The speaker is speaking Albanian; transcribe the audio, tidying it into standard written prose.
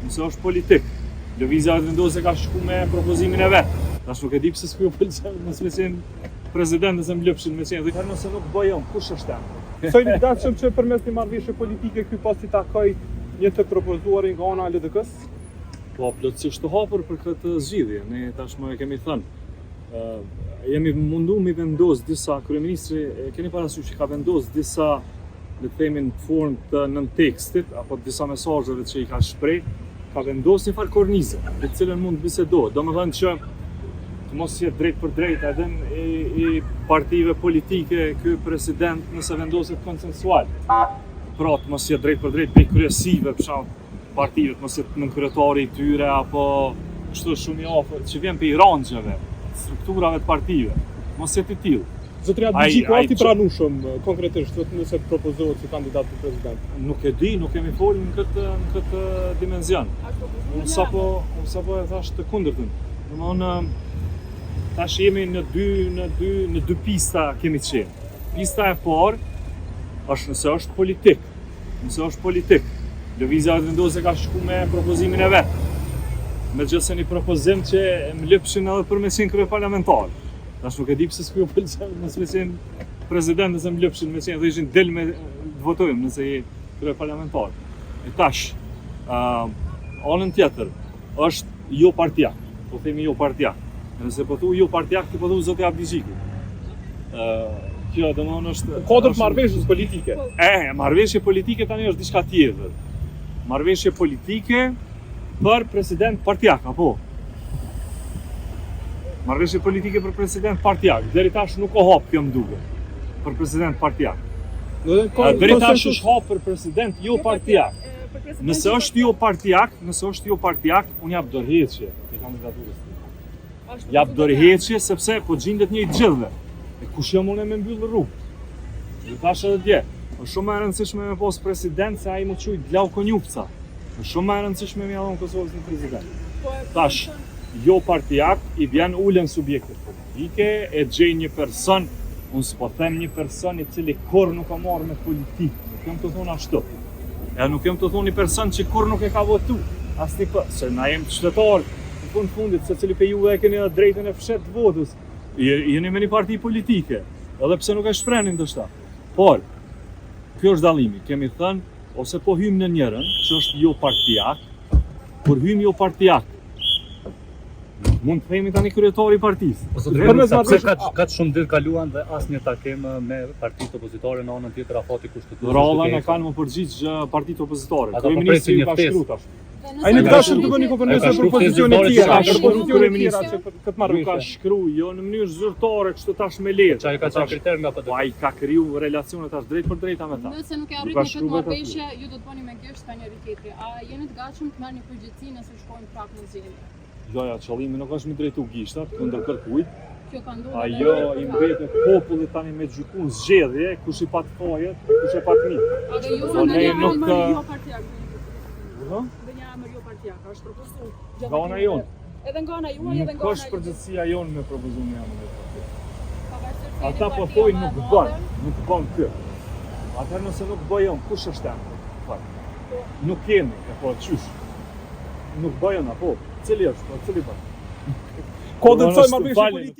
nëse është politik. Lëvizja vetë vendose ka shku me propozimin e vetë. Tash nuk e di pse s'ku pëlqen mos me qenë president nëse më lëpshin me qenë. Dhe nëse nuk bëjon, kush është ai? Soi i gatshëm që përmes një marrëveshje politike ky pasi takoj një të propozuarin nga ana e LDK-s? Po, plotësisht të hapur për këtë zgjidhje. Ne tashmë e kemi thënë. Jemi mundu mi vendos disa kryeministri, keni parasysh që ka vendos disa, le të themi në formë të nën tekstit apo disa mesazheve që i ka shpreh, ka vendosur një farë kornizë, me të cilën mund të bisedohet. Domethënë që të mos jetë drejt për drejt edhe i partive politike ky president nëse vendoset konsensual. Pra të mos jetë drejt për drejt bëj kryesive për shembull partive, të mos jetë nën kryetari i tyre apo kështu shumë i afër që vjen pe ranxheve, strukturave të partive. Mos jetë i tillë. Zotëria Bigjiku është i pranueshëm konkretisht nëse të propozohet si kandidat për president? Nuk e di, nuk kemi folur në këtë dimension. Unë sapo e thash të kundërtën. Domthonë tash jemi në dy pista kemi të qenë. Pista e parë është nëse është politik. Nëse është politik. Lëvizja vetë vendose ka shku me propozimin e vetë. Megjithëse një propozim që më lëpshin edhe për me qenë kryeparlamentar. Tash nuk e di pse s'ku pëlqen mos me qenë president nëse më lëpshin me qenë, dhe ishin del me të votojmë nëse je kryeparlamentar. E tash, anën tjetër është jo partijak. Po themi jo partijak. Nëse po thu jo partijak, ti po thu zotja Bigjiku. Kjo domthonë është kodër marrëveshjes politike. Marrëveshje politike tani është diçka tjetër. Marrëveshje politike për president partijak, apo? Marrëveshje politike për president partijak. Deri tash nuk o hap kjo më duket. Për president partijak. Deri tash është hap për president jo partijak. Nëse është jo partijak, unë jap dorëheqje te kandidaturës. Jap dorëheqje sepse po gjendet një i gjithëve. E kush jam unë me mbyll rrugë? Dhe tash edhe dje. Është shumë e rëndësishme me pas president se ai më quaj Glau Konjupca. Është shumë e rëndësishme me dhon Kosovës në president. Tash, jo partijak, i vjen ulen subjekte politike, e gjej një person, unë s'po them një person i cili kur nuk ka marrë me politikë. Nuk jam të thonë ashtu. E nuk jam të thonë një person që kur nuk e ka votu. Asnjë për, se na jem qytetar, në fundit, se cili pe juve e keni edhe drejtën e fshet votës. Jeni me një parti politike, edhe pse nuk e shprehin ndoshta. Por, kjo është dallimi. Kemi thënë, ose po hym në njërin, që është jo partijak, kur hym jo partijak, mund të themi tani kryetari i partisë. Ka shumë ditë kaluan dhe asnjë takim me partitë opozitare në anën tjetër afati kushtetues. Rallën e kanë më përgjigj partitë opozitare. Kryeministri ka shkruar tash. Ai nuk ka shumë të bëni konferencë për pozicione të tjera, për pozicione të tjera që këtë marrëveshje. Ka shkruar jo në mënyrë zyrtare kështu tash me letë. Çai ka çfarë kriter nga PD. Ai ka kriju relacione tash drejt për drejta me ta. Nëse nuk e arrit në këtë marrëveshje, ju do të bëni me gjesht ka njëri tjetri. A jeni të gatshëm të merrni përgjegjësi nëse shkojnë prapë në zgjedhje? Jo, qëllimi nuk është me drejtu gishtat kundër kërkujt. Kjo ka ndodhur. Ajo i mbetet popullit tani me gjykun zgjedhje, kush i pat fajet, kush e pat mirë. Edhe ju nuk jo partijak. Dhe një emër jo partijak, është propozuar. Nga ana jonë. Edhe nga ana juaj, edhe nga ana. Nuk është përgjegjësia jonë me propozimin e emrit. Ata po thojnë nuk bën kë. Atëherë nëse nuk bëjon, kush është emri? Nuk kemi, apo çysh? Nuk bëjon apo? Cili është? Cili bën? Kodër të marrëveshje politike.